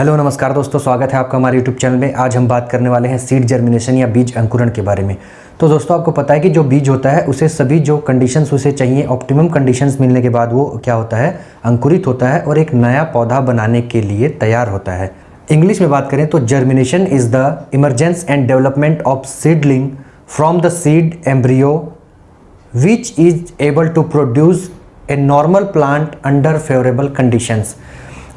Hello नमस्कार दोस्तों, स्वागत है आपका हमारे यूट्यूब चैनल में। आज हम बात करने वाले हैं सीड जर्मिनेशन या बीज अंकुरण के बारे में। तो दोस्तों आपको पता है कि जो बीज होता है उसे सभी जो कंडीशंस उसे चाहिए, ऑप्टिमम कंडीशंस मिलने के बाद वो क्या होता है, अंकुरित होता है और एक नया पौधा बनाने के लिए तैयार होता है। इंग्लिश में बात करें तो germination is the emergence and development of seedling from the seed embryo which is able to produce a normal plant under favourable conditions.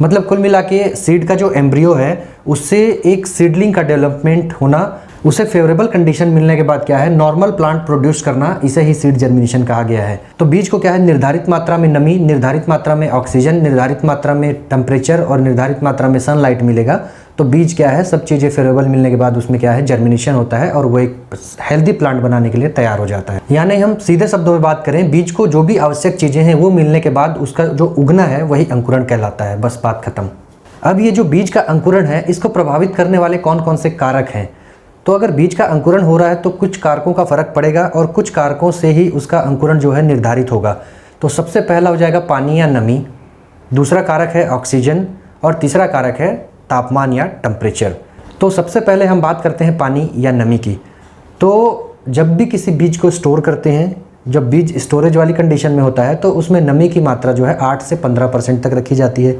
मतलब कुल मिला के सीड का जो एम्ब्रियो है उससे एक सीडलिंग का डेवलपमेंट होना, उसे फेवरेबल कंडीशन मिलने के बाद क्या है, नॉर्मल प्लांट प्रोड्यूस करना, इसे ही सीड जर्मिनेशन कहा गया है। तो बीज को क्या है, निर्धारित मात्रा में नमी, निर्धारित मात्रा में ऑक्सीजन, निर्धारित मात्रा में टेम्परेचर और निर्धारित मात्रा में सनलाइट मिलेगा। तो बीज क्या है, सब चीज़ें फेवरेबल मिलने के बाद उसमें क्या है, जर्मिनेशन होता है और वो एक हेल्दी प्लांट बनाने के लिए तैयार हो जाता है। यानी हम सीधे शब्दों में बात करें, बीज को जो भी आवश्यक चीज़ें हैं वो मिलने के बाद उसका जो उगना है वही अंकुरण कहलाता है। बस बात खत्म। अब ये जो बीज का अंकुरण है इसको प्रभावित करने वाले कौन कौन से कारक हैं। तो अगर बीज का अंकुरण हो रहा है तो कुछ कारकों का फर्क पड़ेगा और कुछ कारकों से ही उसका अंकुरण जो है निर्धारित होगा। तो सबसे पहला हो जाएगा पानी या नमी, दूसरा कारक है ऑक्सीजन और तीसरा कारक है तापमान या टेम्परेचर। तो सबसे पहले हम बात करते हैं पानी या नमी की। तो जब भी किसी बीज को स्टोर करते हैं, जब बीज स्टोरेज वाली कंडीशन में होता है तो उसमें नमी की मात्रा जो है 8 से 15% तक रखी जाती है।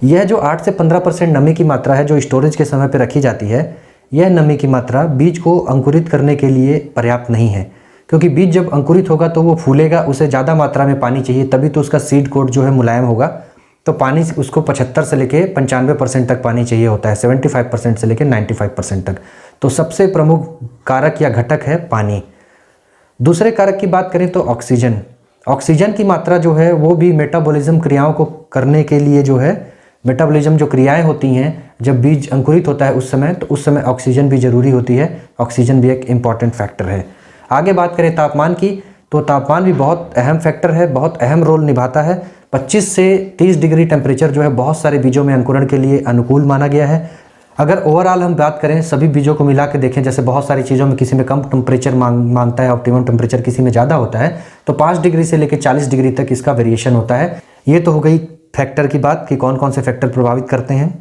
यह जो 8 से 15% नमी की मात्रा है जो स्टोरेज के समय पर रखी जाती है, यह नमी की मात्रा बीज को अंकुरित करने के लिए पर्याप्त नहीं है, क्योंकि बीज जब अंकुरित होगा तो वो फूलेगा, उसे ज़्यादा मात्रा में पानी चाहिए, तभी तो उसका सीड कोट जो है मुलायम होगा। तो पानी उसको 75 से लेके 95% तक पानी चाहिए होता है, 75% से लेके 95% तक। तो सबसे प्रमुख कारक या घटक है पानी। दूसरे कारक की बात करें तो ऑक्सीजन। ऑक्सीजन की मात्रा जो है वो भी मेटाबॉलिज्म क्रियाओं को करने के लिए जो है, मेटाबॉलिज्म जो क्रियाएं होती हैं जब बीज अंकुरित होता है उस समय, तो उस समय ऑक्सीजन भी ज़रूरी होती है। ऑक्सीजन भी एक इम्पॉर्टेंट फैक्टर है। आगे बात करें तापमान की, तो तापमान भी बहुत अहम फैक्टर है, बहुत अहम रोल निभाता है। 25 से 30 डिग्री टेम्परेचर जो है बहुत सारे बीजों में अंकुरण के लिए अनुकूल माना गया है। अगर ओवरऑल हम बात करें, सभी बीजों को मिला के देखें, जैसे बहुत सारी चीज़ों में किसी में कम टेम्परेचर मांगता है, ऑप्टिमम टेम्परेचर किसी में ज़्यादा होता है, तो 5 डिग्री से लेकर 40 डिग्री तक इसका वेरिएशन होता है। ये तो हो गई फैक्टर की बात कि कौन कौन से फैक्टर प्रभावित करते हैं।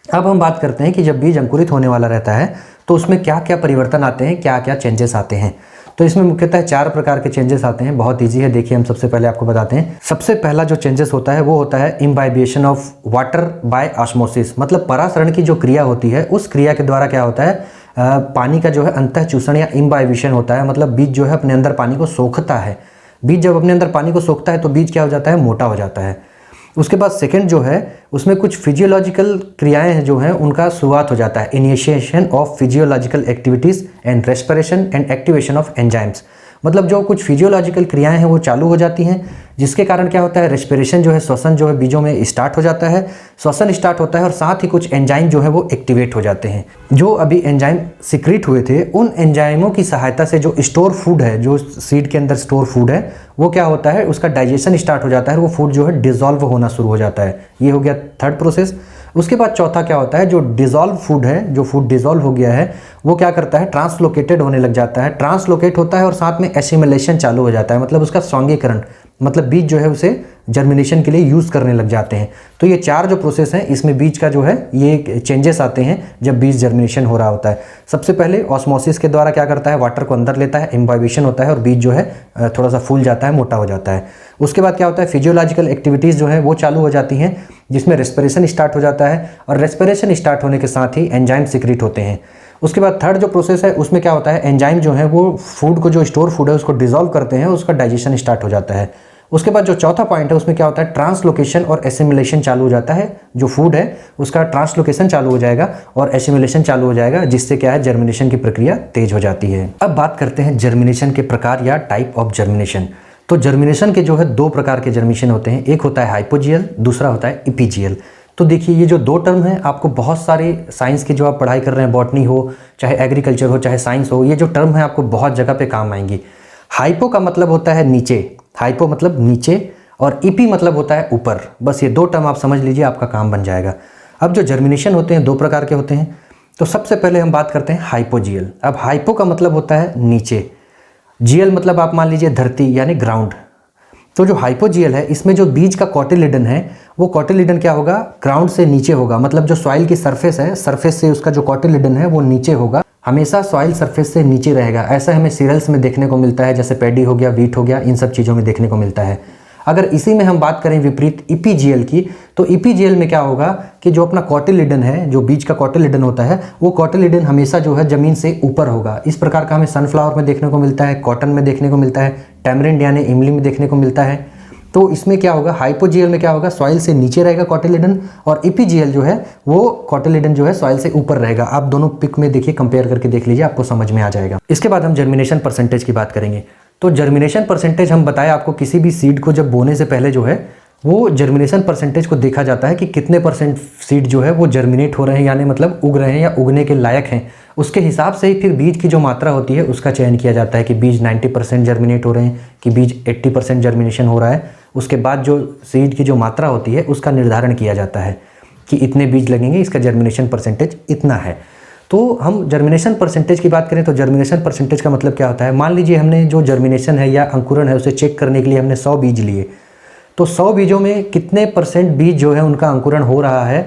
अब हम बात करते हैं कि जब बीज अंकुरित होने वाला रहता है तो उसमें क्या क्या परिवर्तन आते हैं, क्या क्या चेंजेस आते हैं। तो इसमें मुख्यतः 4 प्रकार के चेंजेस आते हैं। बहुत ईजी है, देखिए हम सबसे पहले आपको बताते हैं। सबसे पहला जो चेंजेस होता है वो होता है imbibition of water bye osmosis. मतलब परासरण की जो क्रिया होती है उस क्रिया के द्वारा क्या होता है, पानी का जो है अंतः चूषण या इम्बाइबिशन होता है। मतलब बीज जो है अपने अंदर पानी को सोखता है। बीज जब अपने अंदर पानी को सोखता है तो बीज क्या हो जाता है, मोटा हो जाता है। उसके बाद सेकंड जो है उसमें कुछ फिजियोलॉजिकल क्रियाएं जो हैं उनका शुरुआत हो जाता है, initiation of physiological activities and respiration and activation of enzymes. मतलब जो कुछ फिजियोलॉजिकल क्रियाएं हैं वो चालू हो जाती हैं, जिसके कारण क्या होता है, रेस्पिरेशन जो है, श्वसन जो है बीजों में स्टार्ट हो जाता है, श्वसन स्टार्ट होता है और साथ ही कुछ एंजाइम जो है वो एक्टिवेट हो जाते हैं। जो अभी एंजाइम सिक्रीट हुए थे उन एंजाइमों की सहायता से जो स्टोर फूड है, जो सीड के अंदर स्टोर फूड है, वो क्या होता है, उसका डाइजेशन स्टार्ट हो जाता है, वो फूड जो है डिजॉल्व होना शुरू हो जाता है। ये हो गया थर्ड प्रोसेस। उसके बाद चौथा क्या होता है, जो डिजॉल्व फूड है, जो फूड डिजॉल्व हो गया है, वो क्या करता है, ट्रांसलोकेटेड होने लग जाता है। ट्रांसलोकेट होता है और साथ में एसिमिलेशन चालू हो जाता है, मतलब उसका स्वांगीकरण, मतलब बीज जो है उसे जर्मिनेशन के लिए यूज़ करने लग जाते हैं। तो ये 4 जो प्रोसेस हैं इसमें बीज का जो है ये चेंजेस आते हैं जब बीज जर्मिनेशन हो रहा होता है। सबसे पहले ऑस्मोसिस के द्वारा क्या करता है, वाटर को अंदर लेता है, इम्बाइबिशन होता है और बीज जो है थोड़ा सा फूल जाता है, मोटा हो जाता है। उसके बाद क्या होता है, फिजियोलॉजिकल एक्टिविटीज़ जो है वो चालू हो जाती हैं, जिसमें रेस्पिरेशन स्टार्ट हो जाता है और रेस्पिरेशन स्टार्ट होने के साथ ही एंजाइम सिक्रीट होते हैं। उसके बाद थर्ड जो प्रोसेस है उसमें क्या होता है, एंजाइम जो है वो फूड को, जो स्टोर फूड है उसको डिजॉल्व करते हैं, उसका डाइजेशन स्टार्ट हो जाता है। उसके बाद जो चौथा पॉइंट है उसमें क्या होता है, ट्रांसलोकेशन और एसिमिलेशन चालू हो जाता है। जो फूड है उसका ट्रांसलोकेशन चालू हो जाएगा और एसिमिलेशन चालू हो जाएगा, जिससे क्या है, जर्मिनेशन की प्रक्रिया तेज हो जाती है। अब बात करते हैं जर्मिनेशन के प्रकार या टाइप ऑफ जर्मिनेशन। तो जर्मिनेशन के जो है 2 प्रकार के जर्मिनेशन होते हैं, एक होता है हाइपोजियल, दूसरा होता है इपीजियल। तो देखिए ये जो 2 टर्म हैं, आपको बहुत सारे साइंस की जो आप पढ़ाई कर रहे हैं, बॉटनी हो चाहे एग्रीकल्चर हो चाहे साइंस हो, ये जो टर्म है आपको बहुत जगह पे काम आएंगी। हाइपो का मतलब होता है नीचे, हाइपो मतलब नीचे, और ईपी मतलब होता है ऊपर। बस ये 2 टर्म आप समझ लीजिए, आपका काम बन जाएगा। अब जो जर्मिनेशन होते हैं 2 प्रकार के होते हैं। तो सबसे पहले हम बात करते हैं हाइपोजियल। अब हाइपो का मतलब होता है नीचे, जीएल मतलब आप मान लीजिए धरती यानी ग्राउंड। तो जो हाइपोजियल है इसमें जो बीज का कॉटिलिडन है वो कॉटिलिडन क्या होगा, ग्राउंड से नीचे होगा। मतलब जो सॉइल की सरफेस है, सरफेस से उसका जो कॉटिलिडन है वो नीचे होगा, हमेशा सॉइल सरफेस से नीचे रहेगा। ऐसा हमें सीरियल्स में देखने को मिलता है, जैसे पैडी हो गया, वीट हो गया, इन सब चीज़ों में देखने को मिलता है। अगर इसी में हम बात करें विपरीत इपीजीएल की, तो इपीजीएल में क्या होगा कि जो अपना कॉटिलिडन है, जो बीज का कॉटिलिडन होता है, वो कॉटिलिडन हमेशा जो है ज़मीन से ऊपर होगा। इस प्रकार का हमें सनफ्लावर में देखने को मिलता है, कॉटन में देखने को मिलता है, टैमरिंड यानी इमली में देखने को मिलता है। तो इसमें क्या होगा, हाइपोजीएल में क्या होगा, सॉइल से नीचे रहेगा कॉटिलिडन, और इपीजीएल जो है वो कॉटिलिडन जो है सॉइल से ऊपर रहेगा। आप दोनों पिक में देखिए, कंपेयर करके देख लीजिए, आपको समझ में आ जाएगा। इसके बाद हम जर्मिनेशन परसेंटेज की बात करेंगे। तो जर्मिनेशन परसेंटेज हम बताए आपको, किसी भी सीड को जब बोने से पहले जो है वो जर्मिनेशन परसेंटेज को देखा जाता है कि कितने परसेंट सीड जो है वो जर्मिनेट हो रहे हैं, यानी मतलब उग रहे हैं या उगने के लायक हैं। उसके हिसाब से ही फिर बीज की जो मात्रा होती है उसका चयन किया जाता है कि बीज 90% जर्मिनेट हो रहे हैं कि बीज 80% जर्मिनेशन हो रहा है। उसके बाद जो सीड की जो मात्रा होती है उसका निर्धारण किया जाता है कि इतने बीज लगेंगे, इसका जर्मिनेशन परसेंटेज इतना है। तो हम जर्मिनेशन परसेंटेज की बात करें तो जर्मिनेशन परसेंटेज का मतलब क्या होता है, मान लीजिए हमने जो जर्मिनेशन है या अंकुरण है उसे चेक करने के लिए हमने 100 बीज लिए, तो 100 बीजों में कितने परसेंट बीज जो है उनका अंकुरण हो रहा है।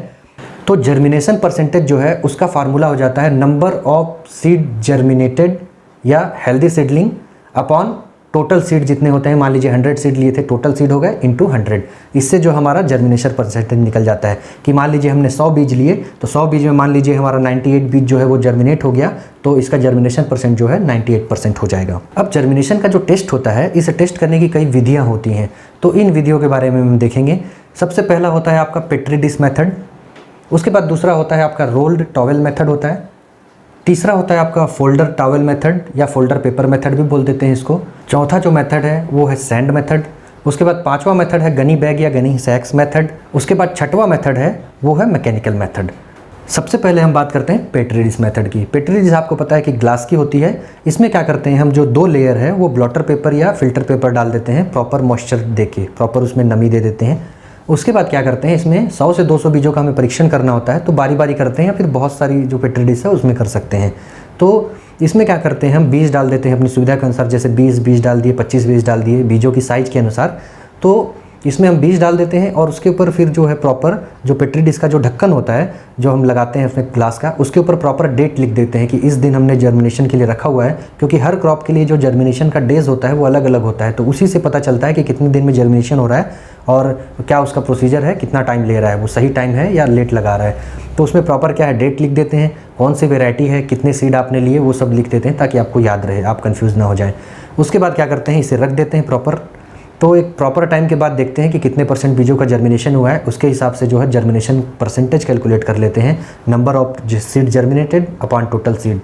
तो जर्मिनेशन परसेंटेज जो है उसका फार्मूला हो जाता है नंबर ऑफ सीड जर्मिनेटेड या healthy seedling upon total seed जितने होते हैं। मान लीजिए 100 सीड लिए थे, टोटल सीड हो गए इंटू 100। इससे जो हमारा जर्मिनेशन परसेंटेज निकल जाता है कि मान लीजिए हमने 100 बीज लिए, तो 100 बीज में मान लीजिए हमारा 98 बीज जो है वो जर्मिनेट हो गया, तो इसका जर्मिनेशन परसेंट जो है 98% हो जाएगा। अब जर्मिनेशन का जो टेस्ट होता है, इसे टेस्ट करने की कई विधियाँ होती हैं, तो इन विधियों के बारे में हम देखेंगे। सबसे पहला होता है आपका पेट्री डिश मेथड, उसके बाद दूसरा होता है आपका रोल्ड टॉवेल मेथड होता है, तीसरा होता है आपका फोल्डर टॉवेल मेथड या फोल्डर पेपर मेथड भी बोल देते हैं इसको। चौथा जो मेथड है वो है सैंड मेथड। उसके बाद पांचवा मेथड है गनी बैग या गनी सैक्स मेथड। उसके बाद छठवां मेथड है वो है मैकेनिकल मेथड। सबसे पहले हम बात करते हैं पेट्री डिश मेथड की। पेट्री डिश आपको पता है कि ग्लास की होती है। इसमें क्या करते हैं हम, जो 2 लेयर है वो ब्लॉटर पेपर या फिल्टर पेपर डाल देते हैं, प्रॉपर मॉइस्चर देके, प्रॉपर उसमें नमी दे देते हैं। उसके बाद क्या करते हैं, इसमें 100 से 200 बीजों का हमें परीक्षण करना होता है, तो बारी बारी करते हैं या फिर बहुत सारी जो पेट्री डिश है उसमें कर सकते हैं। तो इसमें क्या करते हैं, हम बीज डाल देते हैं अपनी सुविधा के अनुसार, जैसे 20 बीज डाल दिए, 25 बीज डाल दिए, बीजों की साइज़ के अनुसार। तो इसमें हम बीज डाल देते हैं और उसके ऊपर फिर जो है प्रॉपर जो पेट्री डिश का जो ढक्कन होता है जो हम लगाते हैं उसमें ग्लास का, उसके ऊपर प्रॉपर डेट लिख देते हैं कि इस दिन हमने जर्मिनेशन के लिए रखा हुआ है, क्योंकि हर क्रॉप के लिए जो जर्मिनेशन का डेज होता है वो अलग अलग होता है। तो उसी से पता चलता है कि कितने दिन में जर्मिनेशन हो रहा है और क्या उसका प्रोसीजर है, कितना टाइम ले रहा है, वो सही टाइम है या लेट लगा रहा है। तो उसमें प्रॉपर क्या है, डेट लिख देते हैं, कौन सी वेराइटी है, कितने सीड आपने लिए, वो सब लिख देते हैं ताकि आपको याद रहे, आप कंफ्यूज ना हो जाए। उसके बाद क्या करते हैं, इसे रख देते हैं प्रॉपर। तो एक प्रॉपर टाइम के बाद देखते हैं कि कितने परसेंट बीजों का जर्मिनेशन हुआ है, उसके हिसाब से जो है जर्मिनेशन परसेंटेज कैलकुलेट कर लेते हैं, number of seed germinated upon total seed.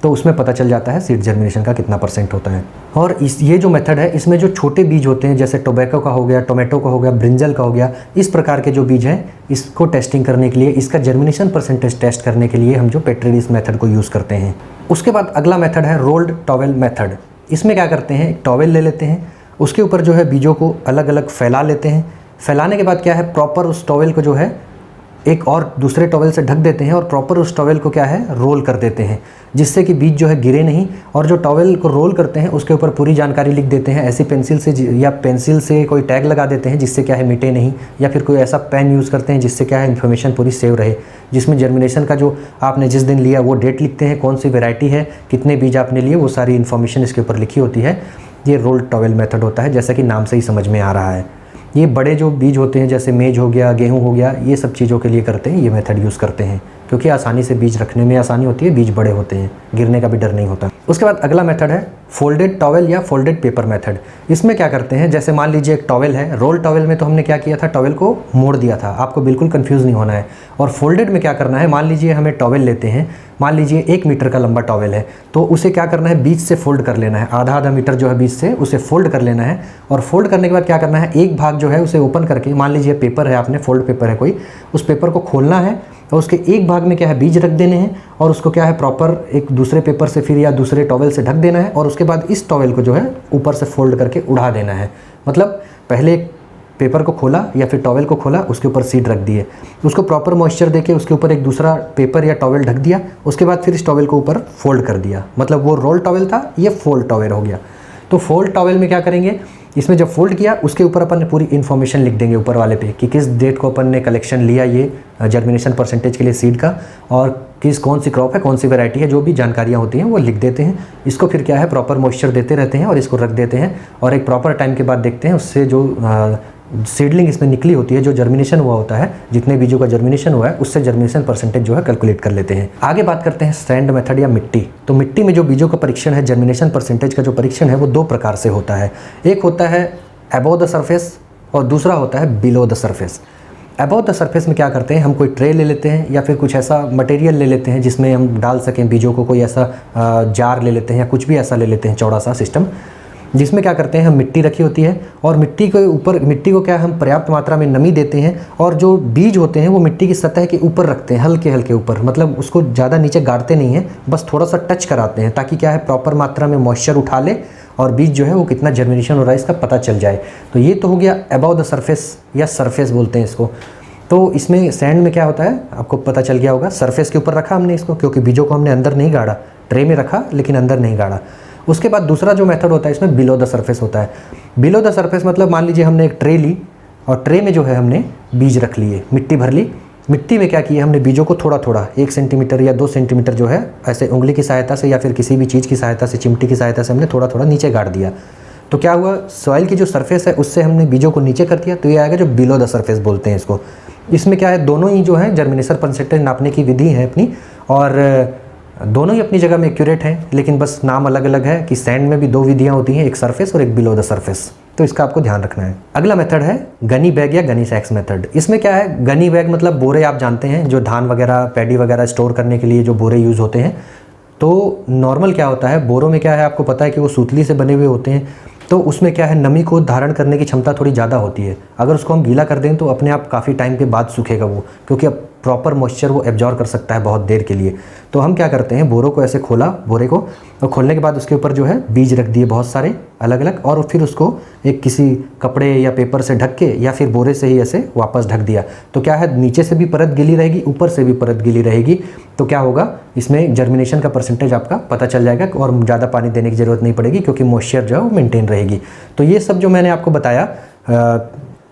तो उसमें पता चल जाता है सीड जर्मिनेशन का कितना परसेंट होता है। और ये जो मेथड है इसमें जो छोटे बीज होते हैं, जैसे टोबैको का हो गया, टोमेटो का हो गया, ब्रिंजल का हो गया, इस प्रकार के जो बीज हैं इसको टेस्टिंग करने के लिए, इसका जर्मिनेशन परसेंटेज टेस्ट करने के लिए हम जो पेट्री डिश मेथड को यूज़ करते हैं। उसके बाद अगला मेथड है रोल्ड टॉवेल मेथड। इसमें क्या करते हैं, एक टॉवेल ले लेते हैं, उसके ऊपर जो है बीजों को अलग अलग फैला लेते हैं। फैलाने के बाद क्या है, प्रॉपर उस टॉवेल को जो है एक और दूसरे टॉवेल से ढक देते हैं और प्रॉपर उस टॉवेल को क्या है, रोल कर देते हैं, जिससे कि बीज जो है गिरे नहीं। और जो टॉवेल को रोल करते हैं उसके ऊपर पूरी जानकारी लिख देते हैं, ऐसी पेंसिल से या पेंसिल से कोई टैग लगा देते हैं जिससे क्या है मिटे नहीं, या फिर कोई ऐसा पेन यूज़ करते हैं जिससे क्या है इन्फॉर्मेशन पूरी सेव रहे, जिसमें जर्मिनेशन का जो आपने जिस दिन लिया वो डेट लिखते हैं, कौन सी वेराइटी है, कितने बीज आपने लिए, वो सारी इन्फॉर्मेशन इसके ऊपर लिखी होती है। ये रोल्ड टॉवेल मेथड होता है, जैसा कि नाम से ही समझ में आ रहा है। ये बड़े जो बीज होते हैं जैसे मेज हो गया, गेहूं हो गया, ये सब चीज़ों के लिए करते हैं, ये मेथड यूज़ करते हैं, क्योंकि आसानी से बीज रखने में आसानी होती है, बीज बड़े होते हैं, गिरने का भी डर नहीं होता। उसके बाद अगला मेथड है फोल्डेड टॉवेल या फोल्डेड पेपर मेथड। इसमें क्या करते हैं, जैसे मान लीजिए एक टॉवेल है, रोल टॉवेल में तो हमने क्या किया था, टॉवेल को मोड़ दिया था, आपको बिल्कुल कंफ्यूज नहीं होना है। और फोल्डेड में क्या करना है, मान लीजिए हमें टॉवेल लेते हैं, मान लीजिए 1 मीटर का लंबा टॉवेल है, तो उसे क्या करना है, बीच से फोल्ड कर लेना है, आधा आधा मीटर जो है बीच से उसे फोल्ड कर लेना है। और फोल्ड करने के बाद क्या करना है, एक भाग जो है उसे ओपन करके, मान लीजिए पेपर है, आपने फोल्ड पेपर है कोई, उस पेपर को खोलना है और उसके एक भाग में क्या है बीज रख देने हैं, और उसको क्या है प्रॉपर एक दूसरे पेपर से फिर या दूसरे टॉवेल से ढक देना है, और उसके बाद इस टॉवेल को जो है ऊपर से फोल्ड करके उड़ा देना है। मतलब पहले एक पेपर को खोला या फिर टॉवेल को खोला, उसके ऊपर सीड रख दिए, उसको प्रॉपर मॉइस्चर देके उसके ऊपर एक दूसरा पेपर या टॉवेल ढक दिया, उसके बाद फिर इस टॉवेल को ऊपर फोल्ड कर दिया। मतलब वो रोल टॉवेल था, ये फोल्ड टॉवेल हो गया। तो फोल्ड टॉवेल में क्या करेंगे, इसमें जब फोल्ड किया उसके ऊपर अपन ने पूरी इन्फॉर्मेशन लिख देंगे ऊपर वाले पे कि किस डेट को अपन ने कलेक्शन लिया ये जर्मिनेशन परसेंटेज के लिए सीड का, और कौन सी क्रॉप है, कौन सी वैरायटी है, जो भी जानकारियाँ होती हैं वो लिख देते हैं। इसको फिर क्या है प्रॉपर मॉइस्चर देते रहते हैं और इसको रख देते हैं, और एक प्रॉपर टाइम के बाद देखते हैं उससे जो सीडलिंग इसमें निकली होती है, जो जर्मिनेशन हुआ होता है, जितने बीजों का जर्मिनेशन हुआ है उससे जर्मिनेशन परसेंटेज जो है कैलकुलेट कर लेते हैं। आगे बात करते हैं सैंड मेथड या मिट्टी। तो मिट्टी में जो बीजों का परीक्षण है, जर्मिनेशन परसेंटेज का जो परीक्षण है वो दो प्रकार से होता है। एक होता है अबव द सरफेस और दूसरा होता है below the surface. Above the surface में क्या करते हैं, हम कोई ट्रे ले लेते हैं या फिर कुछ ऐसा मटेरियल ले लेते हैं जिसमें हम डाल सकें बीजों को, कोई ऐसा जार ले लेते हैं या कुछ भी ऐसा ले लेते हैं चौड़ा सा सिस्टम, जिसमें क्या करते हैं हम मिट्टी रखी होती है और मिट्टी के ऊपर, मिट्टी को क्या हम पर्याप्त मात्रा में नमी देते हैं और जो बीज होते हैं वो मिट्टी की सतह के ऊपर रखते हैं, हल्के हल्के ऊपर, मतलब उसको ज़्यादा नीचे गाड़ते नहीं हैं, बस थोड़ा सा टच कराते हैं ताकि क्या है प्रॉपर मात्रा में मॉइस्चर उठा ले और बीज जो है वो कितना जर्मिनेशन हो रहा है इसका पता चल जाए। तो ये तो हो गया अबव द सरफेस या सरफेस बोलते हैं इसको। तो इसमें सैंड में क्या होता है आपको पता चल गया होगा, सरफेस के ऊपर रखा हमने इसको, क्योंकि बीजों को हमने अंदर नहीं गाड़ा, ट्रे में रखा लेकिन अंदर नहीं गाड़ा। उसके बाद दूसरा जो मेथड होता है इसमें बिलो द सरफेस होता है। बिलो द सरफेस मतलब मान लीजिए हमने एक ट्रे ली और ट्रे में जो है हमने बीज रख लिए, मिट्टी भर ली, मिट्टी में क्या किया हमने बीजों को थोड़ा थोड़ा 1 सेंटीमीटर या 2 सेंटीमीटर जो है ऐसे उंगली की सहायता से या फिर किसी भी चीज़ की सहायता से, चिमटी की सहायता से हमने थोड़ा थोड़ा नीचे गाड़ दिया। तो क्या हुआ, सॉइल की जो सरफेस है उससे हमने बीजों को नीचे कर दिया, तो ये आएगा जो बिलो द सरफेस बोलते हैं इसको। इसमें क्या है दोनों ही जो है जर्मिनेशन परसेंटेज नापने की विधि है अपनी, और दोनों ही अपनी जगह में एक्यूरेट हैं, लेकिन बस नाम अलग अलग है कि सैंड में भी 2 विधियाँ होती हैं, एक सरफेस और एक बिलो द सरफेस। तो इसका आपको ध्यान रखना है। अगला मेथड है गनी बैग या गनी सैक्स मेथड। इसमें क्या है, गनी बैग मतलब बोरे आप जानते हैं, जो धान वगैरह पैडी वगैरह स्टोर करने के लिए जो बोरे यूज़ होते हैं। तो नॉर्मल क्या होता है, बोरों में क्या है आपको पता है कि वो सूतली से बने हुए होते हैं, तो उसमें क्या है नमी को धारण करने की क्षमता थोड़ी ज़्यादा होती है। अगर उसको हम गीला कर दें तो अपने आप काफ़ी टाइम के बाद सूखेगा वो, क्योंकि अब प्रॉपर मॉइस्चर वो एब्जॉर्ब कर सकता है बहुत देर के लिए। तो हम क्या करते हैं, बोरों को ऐसे खोला, बोरे को, और खोलने के बाद उसके ऊपर जो है बीज रख दिए बहुत सारे अलग अलग, और फिर उसको एक किसी कपड़े या पेपर से ढक के या फिर बोरे से ही ऐसे वापस ढक दिया। तो क्या है नीचे से भी परत गीली रहेगी, ऊपर से भी परत गीली रहेगी। तो क्या होगा, इसमें जर्मिनेशन का परसेंटेज आपका पता चल जाएगा और ज़्यादा पानी देने की ज़रूरत नहीं पड़ेगी, क्योंकि मॉइस्चर जो है वो मेंटेन रहेगी। तो ये सब जो मैंने आपको बताया,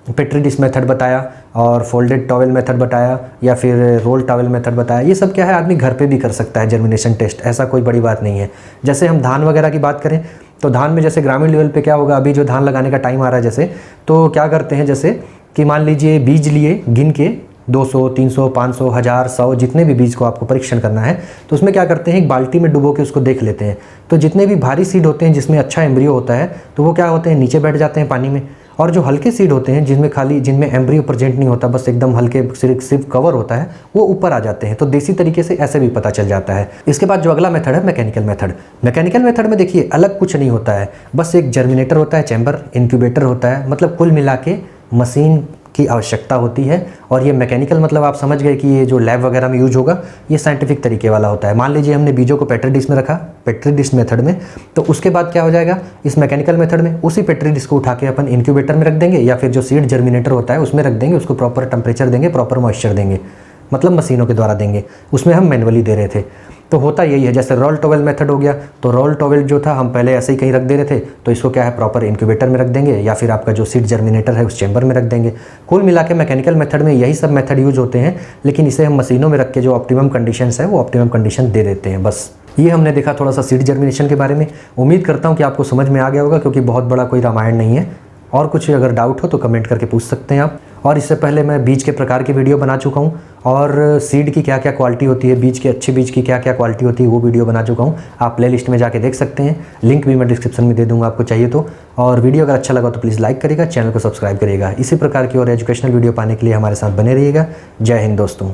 पेट्री डिश मेथड बताया और फोल्डेड टॉवेल मेथड बताया या फिर रोल टॉवेल मेथड बताया, ये सब क्या है आदमी घर पे भी कर सकता है जर्मिनेशन टेस्ट, ऐसा कोई बड़ी बात नहीं है। जैसे हम धान वगैरह की बात करें तो धान में जैसे ग्रामीण लेवल पे क्या होगा, अभी जो धान लगाने का टाइम आ रहा है जैसे, तो क्या करते हैं जैसे कि मान लीजिए बीज लिए गिन के 200, 300, 500, 1000, 100 जितने भी बीज को आपको परीक्षण करना है, तो उसमें क्या करते हैं एक बाल्टी में डुबो के उसको देख लेते हैं। तो जितने भी भारी सीड होते हैं जिसमें अच्छा एम्ब्रियो होता है तो वो क्या होते हैं नीचे बैठ जाते हैं पानी में, और जो हल्के सीड होते हैं जिनमें एम्ब्रियो प्रेजेंट नहीं होता, बस एकदम हल्के सिर्फ कवर होता है, वो ऊपर आ जाते हैं। तो देसी तरीके से ऐसे भी पता चल जाता है। इसके बाद जो अगला मेथड है मैकेनिकल मेथड। मैकेनिकल मेथड में देखिए अलग कुछ नहीं होता है, बस एक जर्मिनेटर होता है, चैम्बर, इंक्यूबेटर होता है, मतलब कुल मिला के मशीन की आवश्यकता होती है। और ये मैकेनिकल मतलब आप समझ गए कि ये जो लैब वगैरह में यूज होगा ये साइंटिफिक तरीके वाला होता है। मान लीजिए हमने बीजों को पेट्री डिश में रखा, पेट्री डिश मेथड में, तो उसके बाद क्या हो जाएगा, इस मैकेनिकल मेथड में उसी पेट्री डिश को उठा के अपन इंक्यूबेटर में रख देंगे या फिर जो सीड जर्मिनेटर होता है उसमें रख देंगे, उसको प्रॉपर टेम्परेचर देंगे, प्रॉपर मॉइस्चर देंगे, मतलब मशीनों के द्वारा देंगे। उसमें हम मैनुअली दे रहे थे। तो होता यही है, जैसे रोल टॉवेल मेथड हो गया, तो रोल टॉवेल जो था हम पहले ऐसे ही कहीं रख दे रहे थे, तो इसको क्या है प्रॉपर इंक्यूबेटर में रख देंगे या फिर आपका जो सीड जर्मिनेटर है उस चैम्बर में रख देंगे। कुल मिला के मैकेनिकल मेथड में यही सब मेथड यूज होते हैं, लेकिन इसे हम मशीनों में रख के जो ऑप्टिमम कंडीशंस है वो ऑप्टिमम कंडीशन दे देते हैं। बस ये हमने देखा थोड़ा सा सीड जर्मिनेशन के बारे में। उम्मीद करता हूँ कि आपको समझ में आ गया होगा, क्योंकि बहुत बड़ा कोई रामायण नहीं है। और कुछ अगर डाउट हो तो कमेंट करके पूछ सकते हैं आप। और इससे पहले मैं बीज के प्रकार की वीडियो बना चुका हूँ, और सीड की क्या क्या क्वालिटी होती है, बीज के अच्छे बीज की क्या क्या क्वालिटी होती है, वो वीडियो बना चुका हूँ। आप प्ले लिस्ट में जाके देख सकते हैं, लिंक भी मैं डिस्क्रिप्शन में दे दूँगा आपको चाहिए तो। और वीडियो अगर अच्छा लगा तो प्लीज़ लाइक करिएगा, चैनल को सब्सक्राइब करिएगा। इसी प्रकार की और एजुकेशनल वीडियो पाने के लिए हमारे साथ बने रहिएगा। जय हिंद दोस्तों।